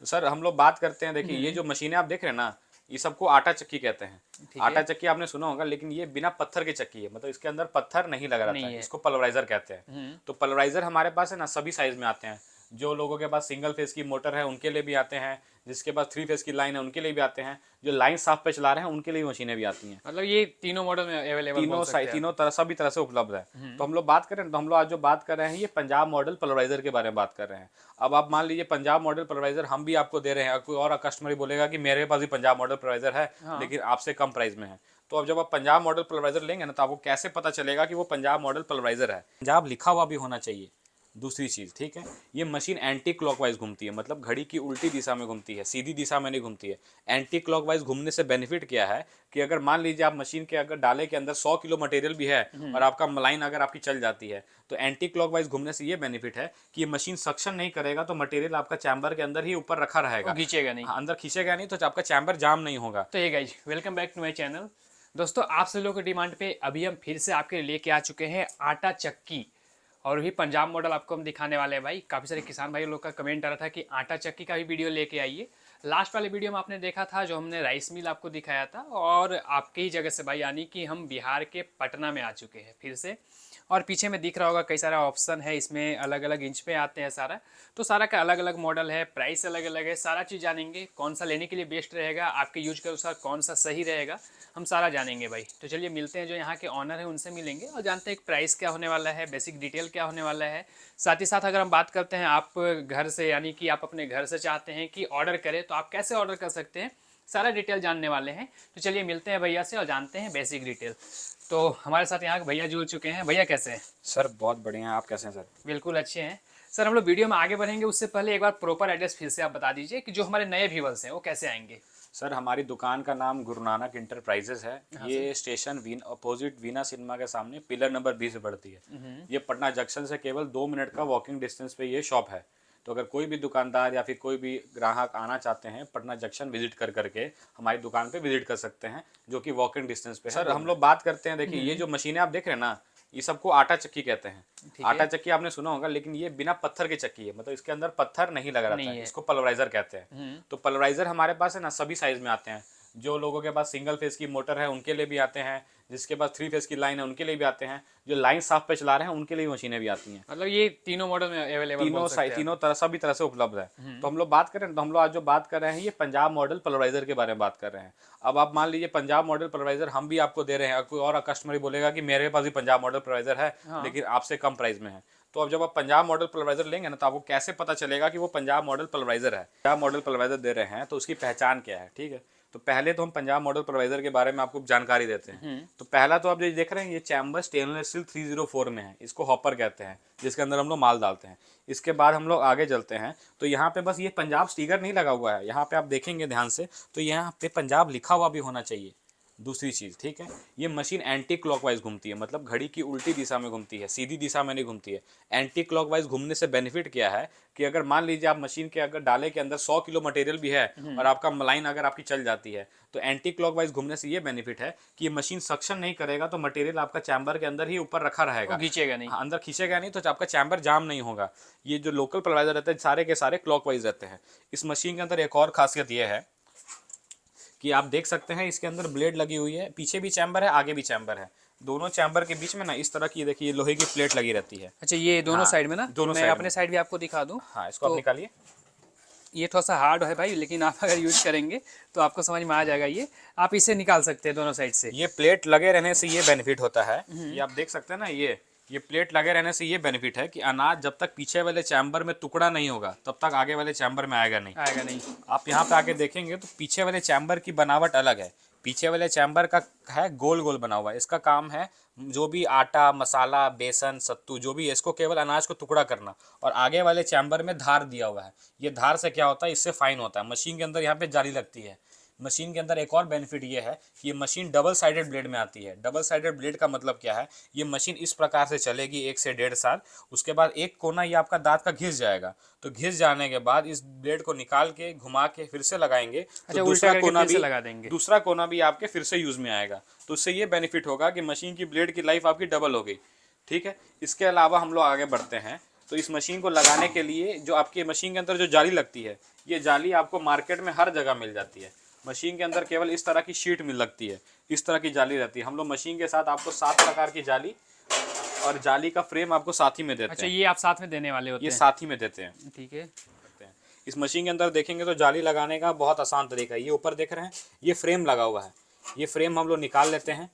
Sir हम लोग बात करते हैं, देखिए ये जो मशीनें आप देख रहे हैं ना, ये सबको आटा चक्की कहते हैं। ठीक आटा है। चक्की आपने सुना होगा, लेकिन ये बिना पत्थर की चक्की है, मतलब इसके अंदर पत्थर नहीं लगा रहता नहीं है, है। इसको पल्वराइजर कहते हैं। हम्म। तो पल्वराइजर हमारे पास है ना, सभी साइज में आते हैं। जो लोगों के पास सिंगल फेज की मोटर है उनके लिए भी आते हैं, जिसके पास 3 फेज की लाइन है उनके लिए भी आते हैं, जो लाइन साफ पे चला रहे हैं उनके लिए भी मशीनें भी आती हैं। मतलब ये तीनों मॉडल में अवेलेबल बोल सकते हैं आप। तीनों तरह, सभी तरह से उपलब्ध है। हम्म। तो हम लोग बात करें, तो हम लोग आज जो बात कर रहे हैं ये पंजाब मॉडल पल्वराइजर के बारे में बात कर रहे हैं। अब आप मान लीजिए पंजाब मॉडल पल्वराइजर हम भी आपको दे रहे हैं, कोई और कस्टमर ही बोलेगा कि मेरे पास भी पंजाब मॉडल पल्वराइजर है, हाँ। लेकिन आपसे कम प्राइस में है। तो अब जब आप पंजाब मॉडल पल्वराइजर लेंगे ना, तो आपको कैसे पता चलेगा कि वो पंजाब मॉडल पल्वराइजर है? पंजाब लिखा हुआ भी होना चाहिए। दूसरी चीज़, ठीक है, ये मशीन एंटी क्लॉकवाइज घूमती है, मतलब घड़ी की उल्टी दिशा में घूमती है, सीधी दिशा में नहीं घूमती है। एंटी क्लॉकवाइज घूमने से बेनिफिट क्या है कि अगर मान लीजिए आप मशीन के अगर डाले के अंदर 100 किलो मटेरियल भी है और आपका लाइन अगर आपकी चल जाती है, तो एंटी क्लॉकवाइज घूमने से ये बेनिफिट है कि ये मशीन सक्शन नहीं करेगा, तो मटेरियल आपका चैम्बर के अंदर ही ऊपर रखा वो रहेगा। खींचेगा नहीं। हाँ, अंदर खींचेगा नहीं, तो आपका चैम्बर जाम नहीं होगा। तो ये guys, welcome back to my channel. दोस्तों, आप सभी लोगों की डिमांड पे अभी हम फिर से आपके लिए लेके आ चुके हैं आटा चक्की। और वही पंजाब मॉडल आपको हम दिखाने वाले हैं भाई। काफ़ी सारे किसान भाई लोग का कमेंट आ रहा था कि आटा चक्की का भी वीडियो लेके आइए। लास्ट वाले वीडियो में आपने देखा था जो हमने राइस मिल आपको दिखाया था, और आपके ही जगह से भाई, यानी कि हम बिहार के पटना में आ चुके हैं फिर से। और पीछे में दिख रहा होगा कई सारा ऑप्शन है, इसमें अलग अलग इंच पे आते हैं सारा। तो सारा का अलग अलग मॉडल है, प्राइस अलग अलग है, सारा चीज़ जानेंगे कौन सा लेने के लिए बेस्ट रहेगा, आपके यूज के अनुसार कौन सा सही रहेगा, हम सारा जानेंगे भाई। तो चलिए मिलते हैं, जो यहाँ के ऑनर है उनसे मिलेंगे और जानते हैं प्राइस क्या होने वाला है, बेसिक डिटेल क्या होने वाला है। साथ ही साथ अगर हम बात करते हैं आप घर से, यानी कि आप अपने घर से चाहते हैं कि ऑर्डर करें, तो आप कैसे ऑर्डर कर सकते हैं, सारा डिटेल जानने वाले हैं। तो चलिए मिलते हैं भैया से और जानते हैं बेसिक डिटेल। तो हमारे साथ यहाँ के भैया जुड़ चुके हैं। भैया कैसे हैं? सर बहुत बढ़िया है, आप कैसे हैं सर? बिल्कुल अच्छे हैं। सर, हम लोग वीडियो में आगे बढ़ेंगे उससे पहले एक बार प्रॉपर एड्रेस फिर से आप बता दीजिए कि जो हमारे नए व्यूवर्स हैं वो कैसे आएंगे। सर हमारी दुकान का नाम गुरु नानक इंटरप्राइजेज है। हाँ ये स्टेशन अपोजिट वीना सिनेमा के सामने पिलर नंबर 20 पे पड़ती है। ये पटना जंक्शन से केवल 2 मिनट का वॉकिंग डिस्टेंस पे ये शॉप है। तो अगर कोई भी दुकानदार या फिर कोई भी ग्राहक आना चाहते हैं, पटना जंक्शन विजिट कर करके हमारी दुकान पे विजिट कर सकते हैं, जो कि वॉकिंग डिस्टेंस पे है। सर हम लोग बात करते हैं, देखिए ये जो मशीनें आप देख रहे हैं ना, ये सबको आटा चक्की कहते हैं। ठीक आटा है। चक्की आपने सुना होगा, लेकिन ये बिना पत्थर की चक्की है, मतलब इसके अंदर पत्थर नहीं लगा रहता नहीं है, है। इसको पल्वराइजर कहते हैं। तो पल्वराइजर हमारे पास है ना, सभी साइज में आते हैं। जो लोगों के पास सिंगल फेज की मोटर है उनके लिए भी आते हैं, जिसके पास 3 फेज की लाइन है उनके लिए भी आते हैं, जो लाइन साफ पे चला रहे हैं उनके लिए भी मशीनें भी आती हैं। मतलब ये तीनों मॉडल में अवेलेबल बोल सकते हैं आप। तीनों तरह, सभी तरह से उपलब्ध है। तो हम लोग बात करें, तो हम लोग आज जो बात कर रहे हैं ये पंजाब मॉडल पल्वराइजर के बारे में बात कर रहे हैं। अब आप मान लीजिए पंजाब मॉडल पल्वराइजर हम भी आपको दे रहे हैं, कोई और कस्टमर ही बोलेगा कि मेरे पास भी पंजाब मॉडल पल्वराइजर है, हाँ। लेकिन आपसे कम प्राइस में है। तो अब जब आप पंजाब मॉडल पल्वराइजर लेंगे ना, तो आपको कैसे पता चलेगा कि वो पंजाब मॉडल पल्वराइजर है? पंजाब मॉडल पल्वराइजर दे रहे हैं तो उसकी पहचान क्या है, ठीक है। तो पहले तो हम पंजाब मॉडल पल्वराइजर के बारे में आपको जानकारी देते हैं। तो पहला तो आप जो देख रहे हैं, ये चैम्बर स्टेनलेस स्टील 304 में है, इसको हॉपर कहते हैं, जिसके अंदर हम लोग माल डालते हैं। इसके बाद हम लोग आगे चलते हैं, तो यहाँ पे बस ये पंजाब स्टिकर नहीं लगा हुआ है, यहाँ पे आप देखेंगे ध्यान से, तो यहाँ पे पंजाब लिखा हुआ भी होना चाहिए। दूसरी चीज़, ठीक है, ये मशीन एंटी क्लॉकवाइज घूमती है, मतलब घड़ी की उल्टी दिशा में घूमती है, सीधी दिशा में नहीं घूमती है। एंटी क्लॉकवाइज घूमने से बेनिफिट क्या है कि अगर मान लीजिए आप मशीन के अगर डाले के अंदर 100 किलो मटेरियल भी है और आपका लाइन अगर आपकी चल जाती है, तो एंटी क्लॉकवाइज घूमने से ये बेनिफिट है कि ये मशीन सक्शन नहीं करेगा, तो मटेरियल आपका चैम्बर के अंदर ही ऊपर रखा रहेगा, खींचेगा नहीं। हाँ, अंदर खींचेगा नहीं, तो आपका चैम्बर जाम नहीं होगा। ये जो लोकल पल्वराइजर रहते हैं सारे के सारे क्लॉकवाइज रहते हैं। इस मशीन के अंदर एक और खासियत ये है कि आप देख सकते हैं इसके अंदर ब्लेड लगी हुई है, पीछे भी चैम्बर है, आगे भी चैम्बर है। दोनों चैम्बर के बीच में ना इस तरह की देखिए लोहे की प्लेट लगी रहती है। अच्छा, ये दोनों हाँ, साइड में ना, दोनों मैं साइड अपने में। साइड भी आपको दिखा दूं। हाँ, इसको आप तो निकालिए। ये थोड़ा सा हार्ड है भाई, लेकिन आप अगर यूज करेंगे तो आपको समझ में आ जाएगा। ये आप इसे निकाल सकते हैं दोनों साइड से। ये प्लेट लगे रहने से ये बेनिफिट होता है, ये आप देख सकते हैं ना, ये प्लेट लगे रहने से ये बेनिफिट है कि अनाज जब तक पीछे वाले चैम्बर में टुकड़ा नहीं होगा तब तक आगे वाले चैम्बर में आएगा नहीं। आएगा नहीं। आप यहाँ पे आके देखेंगे तो पीछे वाले चैम्बर की बनावट अलग है। पीछे वाले चैम्बर का है गोल गोल बना हुआ है, इसका काम है जो भी आटा, मसाला, बेसन, सत्तू जो भी है, इसको केवल अनाज को टुकड़ा करना। और आगे वाले चैम्बर में धार दिया हुआ है। ये धार से क्या होता है, इससे फाइन होता है, मशीन के अंदर यहाँ पे जाली लगती है। मशीन के अंदर एक और बेनिफिट ये है कि ये मशीन डबल साइडेड ब्लेड में आती है। डबल साइडेड ब्लेड का मतलब क्या है, ये मशीन इस प्रकार से चलेगी 1 से 1.5 साल। उसके बाद एक कोना ये आपका दांत का घिस जाएगा, तो घिस जाने के बाद इस ब्लेड को निकाल के घुमा के फिर से लगाएंगे, तो दूसरा कोना भी आपके फिर से यूज में आएगा। तो उससे ये बेनिफिट होगा कि मशीन की ब्लेड की लाइफ आपकी डबल हो गई, ठीक है। इसके अलावा हम लोग आगे बढ़ते हैं, तो इस मशीन को लगाने के लिए जो आपके मशीन के अंदर जो जाली लगती है, ये जाली आपको मार्केट में हर जगह मिल जाती है। मशीन के अंदर केवल इस तरह की शीट मिल लगती है, इस तरह की जाली रहती है। हम लोग मशीन के साथ आपको 7 प्रकार की जाली और जाली का फ्रेम आपको साथ ही में देते अच्छा, हैं। ये आप साथ में देने वाले होते ये हैं? साथ ही में देते हैं। ठीक है। इस मशीन के अंदर देखेंगे तो जाली लगाने का बहुत आसान तरीका है। ये ऊपर देख रहे हैं, ये फ्रेम लगा हुआ है। ये फ्रेम हम लोग निकाल लेते हैं,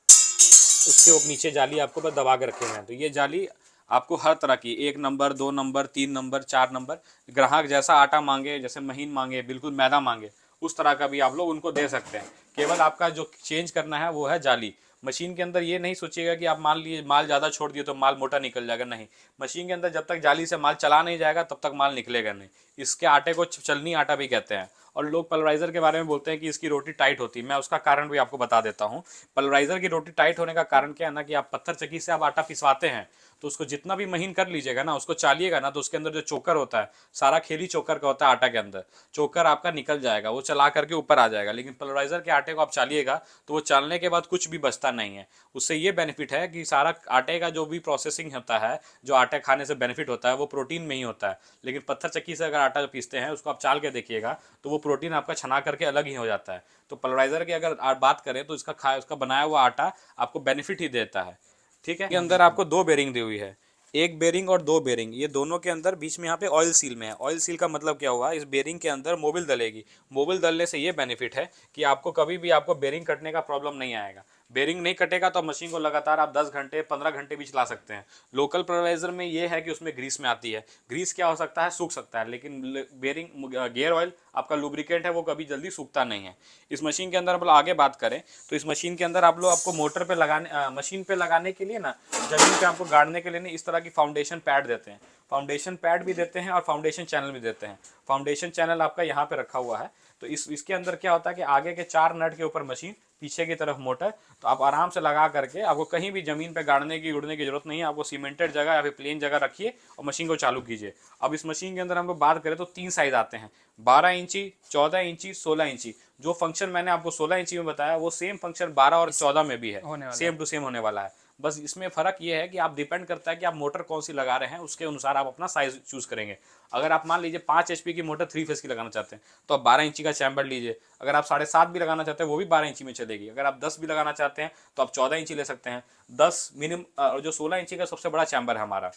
उसके नीचे जाली आपको बस दबा के रखे हुए हैं। तो ये जाली आपको हर तरह की 1 नंबर, 2 नंबर, 3 नंबर, 4 नंबर, ग्राहक जैसा आटा मांगे, जैसे महीन मांगे, बिल्कुल मैदा मांगे, उस तरह का भी आप लोग उनको दे सकते हैं। केवल आपका जो चेंज करना है वो है जाली। मशीन के अंदर ये नहीं सोचिएगा कि आप मान लीजिए माल ज़्यादा छोड़ दिए तो माल मोटा निकल जाएगा, नहीं। मशीन के अंदर जब तक जाली से माल चला नहीं जाएगा तब तक माल निकलेगा नहीं। इसके आटे को चलनी आटा भी कहते हैं। और लोग पल्वराइज़र के बारे में बोलते हैं कि इसकी रोटी टाइट होती है। मैं उसका कारण भी आपको बता देता हूँ। पल्वराइज़र की रोटी टाइट होने का कारण क्या है ना, कि आप पत्थर चक्की से आप आटा पिसवाते हैं तो उसको जितना भी महीन कर लीजिएगा ना, उसको चालिएगा ना, तो उसके अंदर जो चोकर होता है, सारा खेली चोकर का होता है आटा के अंदर, चोकर आपका निकल जाएगा, वो चला करके ऊपर आ जाएगा। लेकिन पल्वराइज़र के आटे को आप चालिएगा तो वो चालने के बाद कुछ भी बचता नहीं है। उससे ये बेनिफिट है कि सारा आटे का जो भी प्रोसेसिंग होता है, जो आटे खाने से बेनिफिट होता है, वो प्रोटीन में ही होता है। लेकिन पत्थर चक्की से अगर आटा पीसते हैं, उसको आप चाल के देखिएगा तो वो प्रोटीन आपका छना करके अलग ही हो जाता है। तो पल्वराइज़र की अगर आप बात करें तो उसका बनाया हुआ आटा आपको बेनिफिट ही देता है। ठीक है। के अंदर आपको 2 बेरिंग दी हुई है, 1 बेरिंग और 2 बेरिंग। ये दोनों के अंदर बीच में यहाँ पे ऑयल सील में है। ऑयल सील का मतलब क्या हुआ, इस बेरिंग के अंदर मोबिल डलेगी। मोबिल डलने से ये बेनिफिट है कि आपको कभी भी आपको बेरिंग कटने का प्रॉब्लम नहीं आएगा। बेरिंग नहीं कटेगा तो मशीन को लगातार आप 10 घंटे 15 घंटे भी चला सकते हैं। लोकल पल्वराइजर में ये है कि उसमें ग्रीस में आती है। ग्रीस क्या हो सकता है, सूख सकता है, लेकिन बेरिंग गियर ऑयल आपका लुब्रिकेंट है, वो कभी जल्दी सूखता नहीं है। इस मशीन के अंदर हम लोग आगे बात करें तो इस मशीन के अंदर आप लोग आपको मोटर पे लगाने मशीन पे लगाने के लिए ना, जमीन पे आपको गाड़ने के लिए ना, इस तरह की फाउंडेशन पैड देते हैं। फाउंडेशन पैड भी देते हैं और फाउंडेशन चैनल भी देते हैं। फाउंडेशन चैनल आपका यहाँ पे रखा हुआ है। तो इसके अंदर क्या होता है कि आगे के 4 नट के ऊपर मशीन, पीछे की तरफ मोटर, तो आप आराम से लगा करके, आपको कहीं भी जमीन पे गाड़ने की उड़ने की जरूरत नहीं है। आपको सीमेंटेड जगह या फिर प्लेन जगह रखिए और मशीन को चालू कीजिए। अब इस मशीन के अंदर हम लोग बात करें तो 3 साइज आते हैं, 12 इंची, 14 इंची, 16 इंची। जो फंक्शन मैंने आपको 16 इंची में बताया वो सेम फंक्शन 12 और 14 में भी है, सेम टू सेम होने वाला है। बस इसमें फ़र्क ये है कि आप डिपेंड करता है कि आप मोटर कौन सी लगा रहे हैं, उसके अनुसार आप अपना साइज चूज़ करेंगे। अगर आप मान लीजिए 5 HP की मोटर 3 फेस की लगाना चाहते हैं तो आप 12 इंची का चैम्बर लीजिए। अगर आप 7.5 भी लगाना चाहते हैं वो भी 12 इंची में चलेगी। अगर आप 10 भी लगाना चाहते हैं तो आप 14 इंची ले सकते हैं। 10 मिनिमम। जो 16 इंची का सबसे बड़ा चैम्बर है हमारा,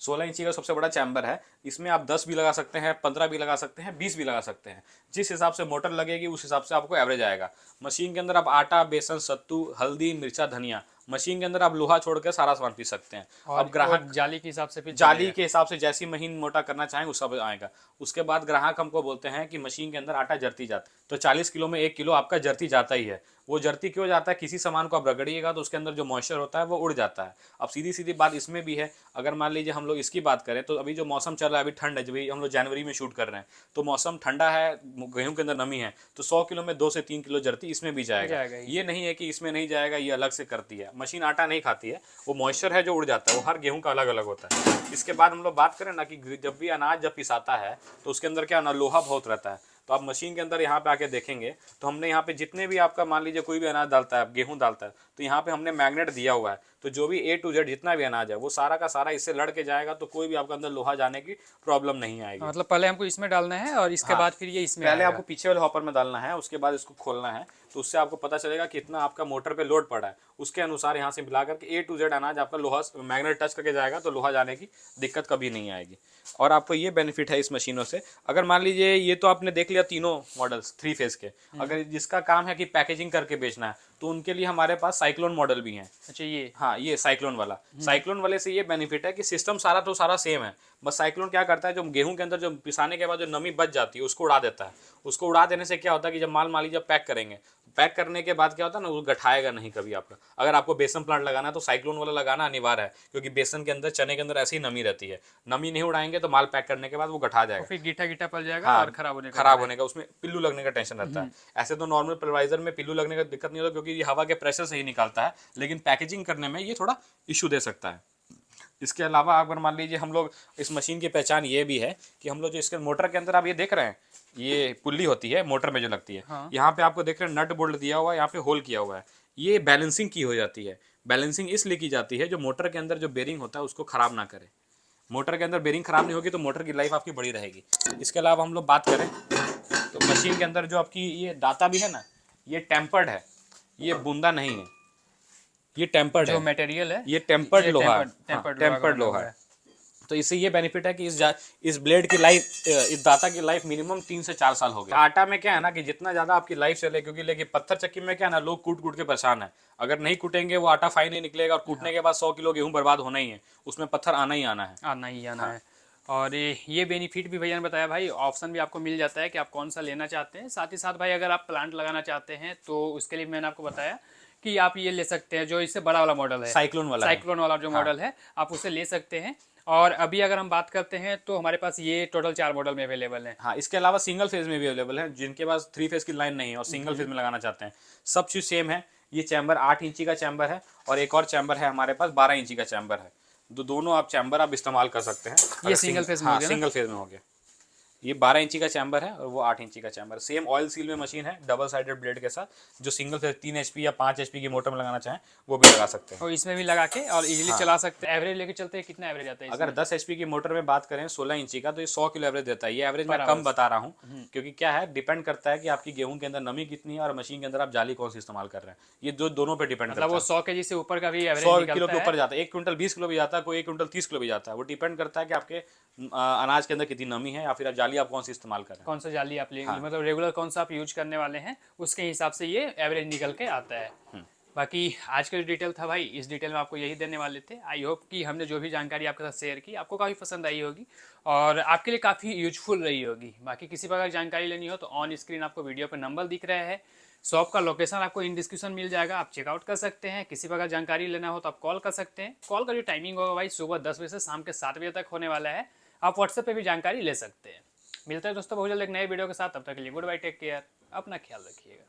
16 इंची का सबसे बड़ा चैम्बर है। इसमें आप 10 भी लगा सकते हैं, 15 भी लगा सकते हैं, 20 भी लगा सकते हैं। जिस हिसाब से मोटर लगेगी उस हिसाब से आपको एवरेज आएगा। मशीन के अंदर आप आटा, बेसन, सत्तू, हल्दी, मिर्चा, धनिया, मशीन के अंदर आप लोहा छोड़कर सारा सामान पीस सकते हैं। अब ग्राहक जाली के हिसाब से फिर जाली के हिसाब से जैसी महीन मोटा करना चाहें उस सब आएगा। उसके बाद ग्राहक हमको बोलते हैं कि मशीन के अंदर आटा जरती जाता है, तो 40 किलो में 1 किलो आपका जरती जाता ही है। वो जरती क्यों जाता है, किसी सामान को आप रगड़िएगा तो उसके अंदर जो मॉइस्चर होता है वो उड़ जाता है। अब सीधी सीधी बात इसमें भी है। अगर मान लीजिए हम लोग इसकी बात करें तो अभी जो मौसम चल रहा है, अभी ठंड है, जब हम लोग जनवरी में शूट कर रहे हैं तो मौसम ठंडा है, गेहूं के अंदर नमी है, तो 100 किलो में 2 से 3 किलो जरती इसमें भी जाएगा। ये नहीं है कि इसमें नहीं जाएगा, ये अलग से करती है। मशीन आटा नहीं खाती है, वो मॉइस्चर है जो उड़ जाता है, वो हर गेहूं का अलग अलग होता है। इसके बाद हम लोग बात करें ना कि जब भी अनाज जब पिसाता है तो उसके अंदर क्या ना, लोहा बहुत रहता है। तो आप मशीन के अंदर यहाँ पे आके देखेंगे तो हमने यहाँ पे जितने भी आपका मान लीजिए कोई भी अनाज डालता है, गेहूं डालता है, तो यहाँ पे हमने मैग्नेट दिया हुआ है। तो जो भी A to Z जितना भी अनाज है वो सारा का सारा इससे लड़ के जाएगा, तो कोई भी आपके अंदर लोहा जाने की प्रॉब्लम नहीं आएगी। मतलब पहले हमको इसमें डालना है और इसके बाद फिर ये इसमें पहले आपको पीछे वाले हॉपर में डालना है, उसके बाद इसको खोलना है, तो उससे आपको पता चलेगा कितना आपका मोटर पे लोड पड़ा है। उसके अनुसार यहाँ से मिला करके A to Z अनाज आपका लोहा मैग्नेट टच करके जाएगा, तो लोहा जाने की दिक्कत कभी नहीं आएगी। और आपको ये बेनिफिट है इस मशीनों से। अगर मान लीजिए ये तो आपने देख लिया तीनों मॉडल्स 3 फेज के, अगर जिसका काम है कि पैकेजिंग करके बेचना है तो उनके लिए हमारे पास साइक्लोन मॉडल भी हैं। अच्छा, ये हाँ, ये साइक्लोन वाला, साइक्लोन वाले से ये बेनिफिट है कि सिस्टम सारा तो सारा सेम है। बस साइक्लोन क्या करता है, जो गेहूं के अंदर जो पिसाने के बाद जो नमी बच जाती है उसको उड़ा देता है। उसको उड़ा देने से क्या होता है कि जब मान लीजिए पैक करेंगे, पैक करने के बाद क्या होता है ना, वो गठाएगा नहीं कभी आपका। अगर आपको बेसन प्लांट लगाना है तो साइक्लोन वाला लगाना अनिवार्य है, क्योंकि बेसन के अंदर, चने के अंदर ऐसी नमी रहती है। नमी नहीं उड़ाएंगे तो माल पैक करने के बाद वो गठा जाएगा, फिर गीठा गीठा पड़ जाएगा और खराब होने का उसमें पिल्लू लगने का टेंशन रहता है। ऐसे तो नॉर्मल पल्वराइजर में पिल्लू लगने का दिक्कत नहीं होता, क्योंकि ये हवा के प्रेशर से ही निकालता है, लेकिन पैकेजिंग करने में ये थोड़ा इशू दे सकता है। इसके अलावा अगर मान लीजिए हम लोग, इस मशीन की पहचान ये भी है कि हम लोग जो इसके मोटर के अंदर आप ये देख रहे हैं, ये पुल्ली होती है मोटर में जो लगती है, यहाँ पे आपको देख रहे हैं नट बोल्ट दिया हुआ है, यहाँ पे होल किया हुआ है। ये बैलेंसिंग की हो जाती है। बैलेंसिंग इसलिए की जाती है जो मोटर के अंदर जो बेरिंग होता है उसको खराब ना करे। मोटर के अंदर बेरिंग खराब नहीं होगी तो मोटर की लाइफ आपकी बड़ी रहेगी। इसके अलावा हम लोग बात करें तो मशीन के अंदर जो आपकी ये दाता भी है ना, ये टेम्पर्ड है, ये बूंदा नहीं है, ये टेम्पर्ड जो है, मटेरियल है ये टेम्पर्ड लोहा है, टेम्पर्ड टेम्पर्ड लोहा है। तो इससे ये बेनिफिट है कि इस ब्लेड की लाइफ, इस दाता की लाइफ मिनिमम 3 से 4 साल हो गया। आटा में क्या है ना कि जितना ज्यादा आपकी लाइफ चले, क्योंकि लेकिन पत्थर चक्की में क्या है ना, लोग कूट कूट के परेशान है। अगर नहीं कूटेंगे वो आटा फाइन नहीं निकलेगा, और कूटने के बाद 100 किलो गेहूं बर्बाद होना ही है, उसमें पत्थर आना ही आना है। आना ही आना है। और ये बेनिफिट भी भैया ने बताया भाई, ऑप्शन भी आपको मिल जाता है कि आप कौन सा लेना चाहते हैं। साथ ही साथ भाई अगर आप प्लांट लगाना चाहते हैं तो उसके लिए मैंने आपको बताया कि आप ये ले सकते हैं, जो इससे बड़ा वाला मॉडल है, साइक्लोन वाला है। साइक्लोन वाला जो मॉडल है, आप उसे ले सकते हैं। और अभी अगर हम बात करते हैं तो हमारे पास ये टोटल 4 मॉडल में अवेलेबल है। हाँ, इसके अलावा सिंगल फेज में भी अवेलेबल है, जिनके पास 3 फेज की लाइन नहीं है और सिंगल फेज में लगाना चाहते हैं, सब चीज सेम है। ये चैम्बर 8 इंची का चैम्बर है, और एक और चैम्बर है हमारे पास 12 इंची का चैम्बर है। दोनों आप चैम्बर आप इस्तेमाल कर सकते हैं। ये सिंगल फेज में हो गया ना? सिंगल फेज में हो गया। ये 12 इंची का चैम्बर है और वो 8 इंची का चैम्बर। सेम ऑयल सील में मशीन है, डबल साइडेड ब्लेड के साथ। जो सिंगल फेज 3 HP या 5 HP की मोटर में लगाना चाहें वो भी लगा सकते हैं। और इसमें भी लगा के और इजीली चला सकते हैं। एवरेज लेके चलते हैं, कितना एवरेज आता है अगर 10 HP की मोटर में बात करें 16 इंची का, तो ये 100 किलो एवरेज देता है। ये एवरेज मैं कम बता रहा हूँ, क्योंकि क्या है, डिपेंड करता है कि आपकी गेहूं के अंदर नमी कितनी है और मशीन के अंदर आप जाली कौन सी इस्तेमाल कर रहे हैं। ये दोनों पे डिपेंड करता है। वो 100 kg से ऊपर का भी एवरेज 100 निकलता किलो के है। ऊपर जाता है, 1 क्विंटल 20 किलो भी जाता है, कोई 1 क्विंटल 30 किलो भी जाता है। वो डिपेंड करता है कि आपके अनाज के अंदर कितनी नमी है, या फिर जाली आप कौन सी इस्तेमाल कर रहे हैं। कौन सा जाली आप लेंगे, मतलब रेगुलर कौन सा आप यूज करने वाले हैं, उसके हिसाब से ये एवरेज निकल के आता है। बाकी आज का जो डिटेल था भाई, इस डिटेल में आपको यही देने वाले थे। आई होप कि हमने जो भी जानकारी आपके साथ शेयर की आपको काफ़ी पसंद आई होगी और आपके लिए काफ़ी यूजफुल रही होगी। बाकी किसी प्रकार की जानकारी लेनी हो तो ऑन स्क्रीन आपको वीडियो पर नंबर दिख रहा है, शॉप का लोकेशन आपको इन डिस्क्रिप्शन मिल जाएगा, आप चेकआउट कर सकते हैं। किसी प्रकार जानकारी लेना हो तो आप कॉल कर सकते हैं। कॉल का जो टाइमिंग होगा भाई सुबह 10 बजे से शाम के 7 बजे तक होने वाला है। आप व्हाट्सएप पे भी जानकारी ले सकते हैं। मिलते हैं दोस्तों बहुत जल्द एक नए वीडियो के साथ, तब तक के लिए गुड बाय, टेक केयर, अपना ख्याल रखिएगा।